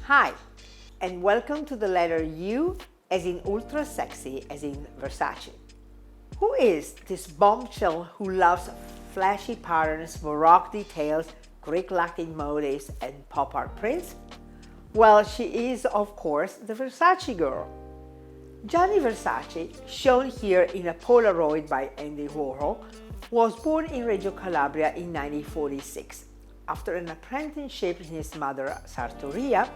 Hi, and welcome to the letter U as in ultra sexy as in Versace. Who is this bombshell who loves flashy patterns, Baroque details, Greek Latin motifs, and pop art prints? Well, she is, of course, the Versace girl. Gianni Versace, shown here in a Polaroid by Andy Warhol, was born in Reggio Calabria in 1946. After an apprenticeship in his mother's sartoria,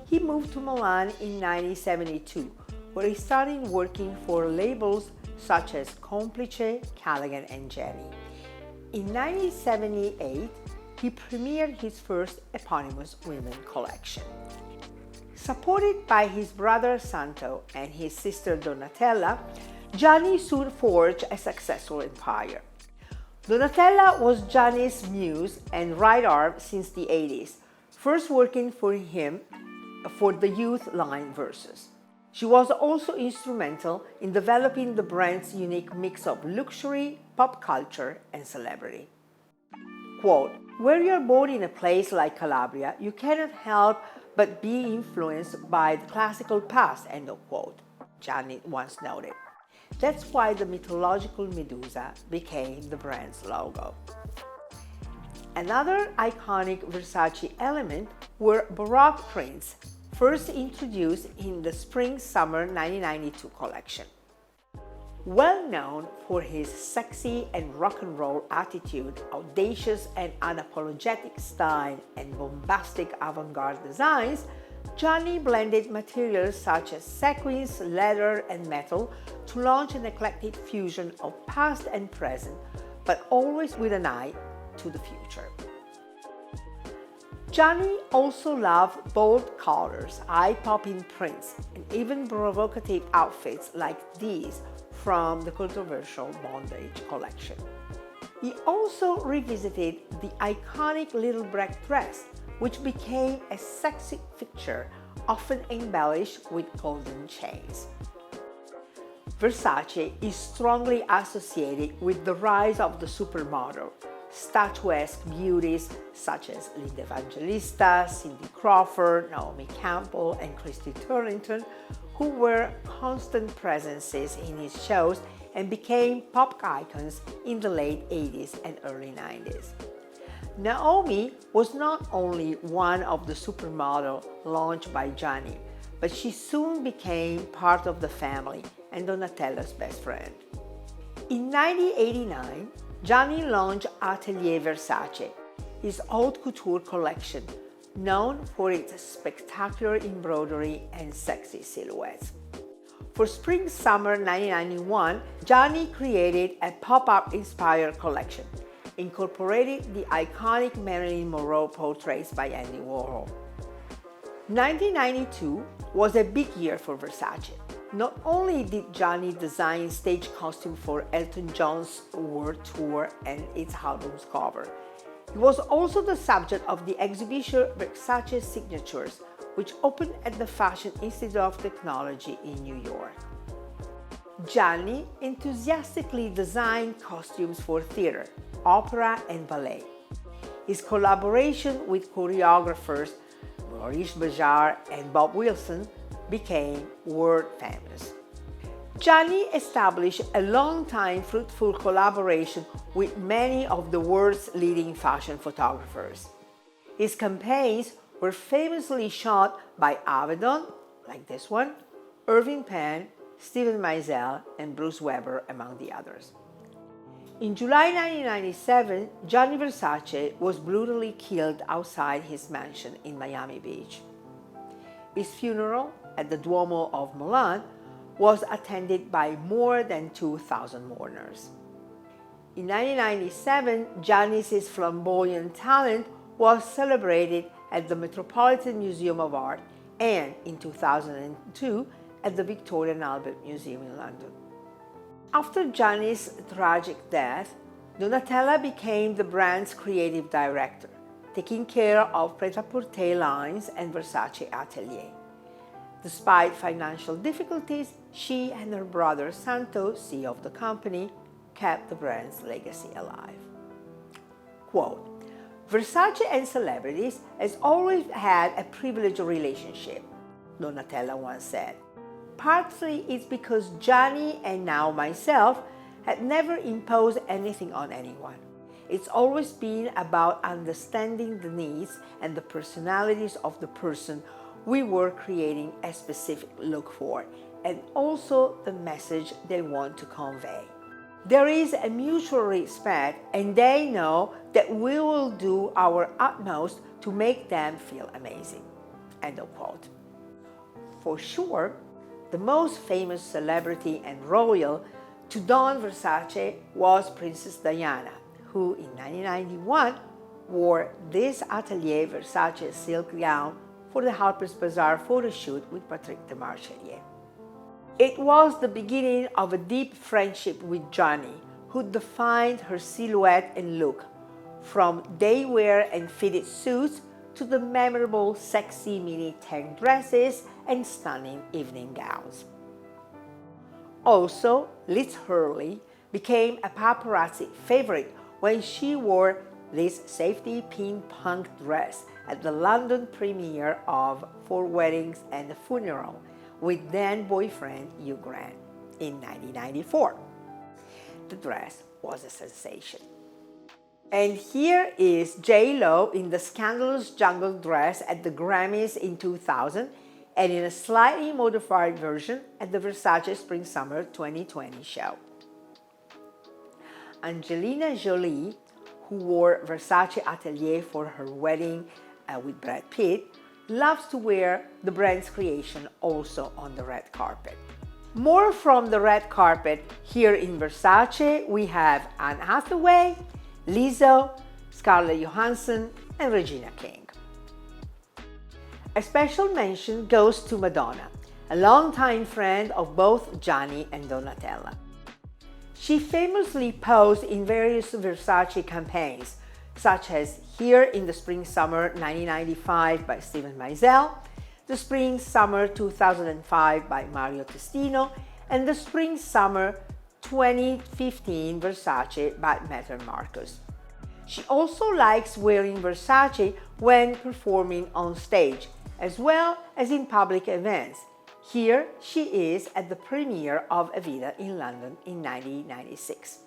he moved to Milan in 1972, where he started working for labels such as Complice, Callaghan, and Jenny. In 1978, he premiered his first eponymous women collection. Supported by his brother Santo and his sister Donatella, Gianni soon forged a successful empire. Donatella was Gianni's muse and right arm since the 80s, first working for him for the youth line Versace. She was also instrumental in developing the brand's unique mix of luxury, pop culture, and celebrity. Quote, "Where you're born in a place like Calabria, you cannot help but be influenced by the classical past," end of quote, Gianni once noted. That's why the mythological Medusa became the brand's logo. Another iconic Versace element were Baroque prints, first introduced in the Spring-Summer 1992 collection. Well known for his sexy and rock and roll attitude, audacious and unapologetic style, and bombastic avant-garde designs, Gianni blended materials such as sequins, leather, and metal to launch an eclectic fusion of past and present, but always with an eye to the future. Gianni also loved bold colors, eye-popping prints, and even provocative outfits like these from the controversial Bondage collection. He also revisited the iconic little black dress, which became a sexy fixture, often embellished with golden chains. Versace is strongly associated with the rise of the supermodel, statuesque beauties such as Linda Evangelista, Cindy Crawford, Naomi Campbell, and Christy Turlington, who were constant presences in his shows and became pop icons in the late 80s and early 90s. Naomi was not only one of the supermodels launched by Gianni, but she soon became part of the family and Donatella's best friend. In 1989, Gianni launched Atelier Versace, his haute couture collection, known for its spectacular embroidery and sexy silhouettes. For Spring-Summer 1991, Gianni created a pop-up inspired collection, incorporating the iconic Marilyn Monroe portraits by Andy Warhol. 1992 was a big year for Versace. Not only did Gianni design stage costume for Elton John's world tour and its album's cover, he was also the subject of the exhibition Versace Signatures, which opened at the Fashion Institute of Technology in New York. Gianni enthusiastically designed costumes for theater, opera, and ballet. His collaboration with choreographers Maurice Béjart and Bob Wilson became world famous. Gianni established a long-time fruitful collaboration with many of the world's leading fashion photographers. His campaigns were famously shot by Avedon, like this one, Irving Penn, Steven Meisel, and Bruce Weber, among the others. In July 1997, Gianni Versace was brutally killed outside his mansion in Miami Beach. His funeral at the Duomo of Milan was attended by more than 2,000 mourners. In 1997, Gianni's flamboyant talent was celebrated at the Metropolitan Museum of Art and, in 2002, at the Victoria and Albert Museum in London. After Gianni's tragic death, Donatella became the brand's creative director, taking care of Pret-a-Porter lines and Versace Atelier. Despite financial difficulties, she and her brother Santo, CEO of the company, kept the brand's legacy alive. Quote, Versace and celebrities has always had a privileged relationship, Donatella once said. Partly it's because Gianni and now myself had never imposed anything on anyone. It's always been about understanding the needs and the personalities of the person we were creating a specific look for, and also the message they want to convey. There is a mutual respect, and they know that we will do our utmost to make them feel amazing. End of quote. For sure, the most famous celebrity and royal to don Versace was Princess Diana, who in 1991 wore this Atelier Versace silk gown for the Harper's Bazaar photo shoot with Patrick de Marchelier. It was the beginning of a deep friendship with Gianni, who defined her silhouette and look, from day-wear and fitted suits to the memorable sexy mini tank dresses and stunning evening gowns. Also, Liz Hurley became a paparazzi favorite when she wore this safety pink punk dress at the London premiere of Four Weddings and a Funeral with then-boyfriend Hugh Grant in 1994. The dress was a sensation. And here is J-Lo in the scandalous jungle dress at the Grammys in 2000 and in a slightly modified version at the Versace Spring-Summer 2020 show. Angelina Jolie, who wore Versace Atelier for her wedding with Brad Pitt, loves to wear the brand's creation also on the red carpet. More from the red carpet. Here in Versace, we have Anne Hathaway, Lizzo, Scarlett Johansson, and Regina King. A special mention goes to Madonna, a longtime friend of both Gianni and Donatella. She famously posed in various Versace campaigns, such as Here in the Spring-Summer 1995 by Steven Meisel, the Spring-Summer 2005 by Mario Testino, and the Spring-Summer 2015 Versace by Meghan Marcus. She also likes wearing Versace when performing on stage, as well as in public events. Here she is at the premiere of Evita in London in 1996.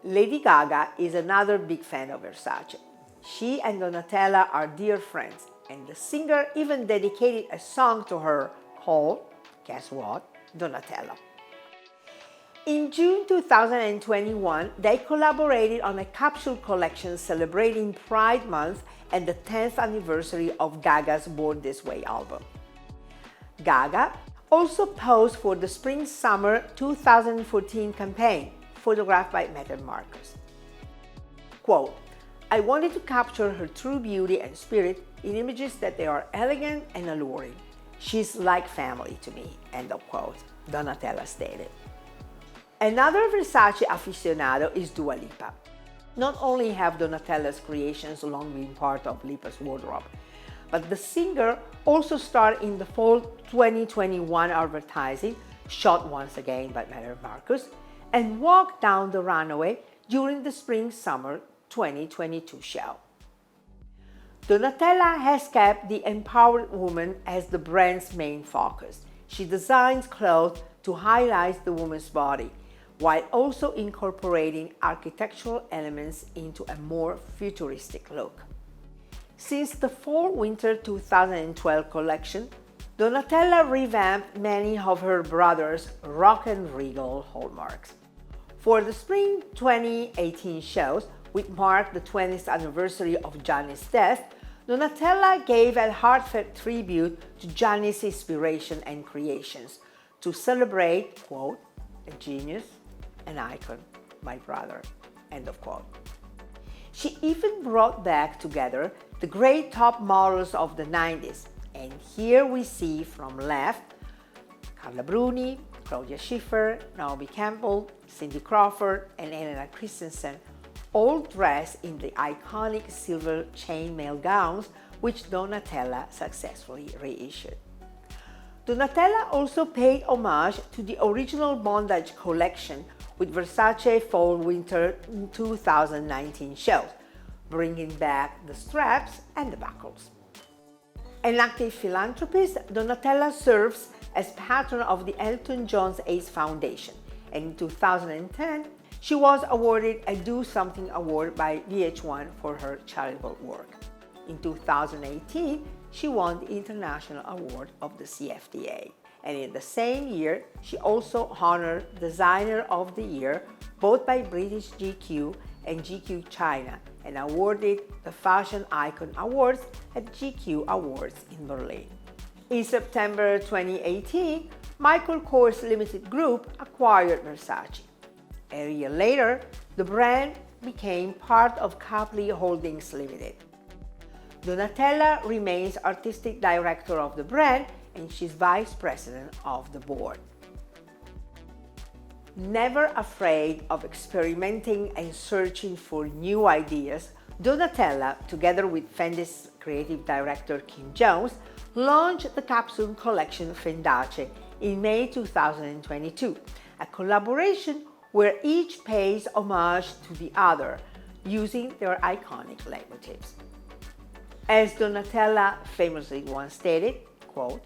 Lady Gaga is another big fan of Versace. She and Donatella are dear friends, and the singer even dedicated a song to her called, guess what, Donatella. In June 2021, they collaborated on a capsule collection celebrating Pride Month and the 10th anniversary of Gaga's Born This Way album. Gaga also posed for the Spring-Summer 2014 campaign, photographed by Meghan Marcus. Quote, I wanted to capture her true beauty and spirit in images that they are elegant and alluring. She's like family to me, end of quote, Donatella stated. Another Versace aficionado is Dua Lipa. Not only have Donatella's creations long been part of Lipa's wardrobe, but the singer also starred in the fall 2021 advertising, shot once again by Meghan Marcus, and walked down the runway during the Spring-Summer 2022 show. Donatella has kept the empowered woman as the brand's main focus. She designs clothes to highlight the woman's body, while also incorporating architectural elements into a more futuristic look. Since the Fall-Winter 2012 collection, Donatella revamped many of her brother's rock and regal hallmarks. For the Spring 2018 shows, which marked the 20th anniversary of Gianni's death, Donatella gave a heartfelt tribute to Gianni's inspiration and creations to celebrate, quote, a genius, an icon, my brother, end of quote. She even brought back together the great top models of the 90s, and here we see from left, Carla Bruni, Claudia Schiffer, Naomi Campbell, Cindy Crawford, and Elena Christensen, all dressed in the iconic silver chainmail gowns which Donatella successfully reissued. Donatella also paid homage to the original bondage collection with Versace Fall-Winter 2019 shows, bringing back the straps and the buckles. An active philanthropist, Donatella serves as patron of the Elton John AIDS Foundation, and in 2010, she was awarded a Do Something Award by VH1 for her charitable work. In 2018, she won the International Award of the CFDA. And in the same year, she also honored Designer of the Year, both by British GQ and GQ China, and awarded the Fashion Icon Awards at GQ Awards in Berlin. In September 2018, Michael Kors Limited Group acquired Versace. A year later, the brand became part of Capri Holdings Limited. Donatella remains artistic director of the brand, and she's vice president of the board. Never afraid of experimenting and searching for new ideas, Donatella, together with Fendi's creative director Kim Jones, launched the capsule collection Fendace in May 2022, a collaboration where each pays homage to the other, using their iconic leitmotifs. As Donatella famously once stated, quote,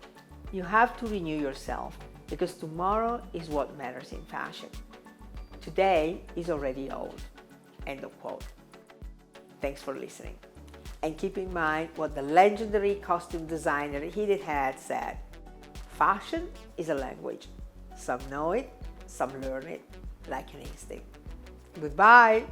"You have to renew yourself because tomorrow is what matters in fashion. Today is already old." End of quote. Thanks for listening. And keep in mind what the legendary costume designer Edith Head said: fashion is a language. Some know it, some learn it like an instinct. Goodbye.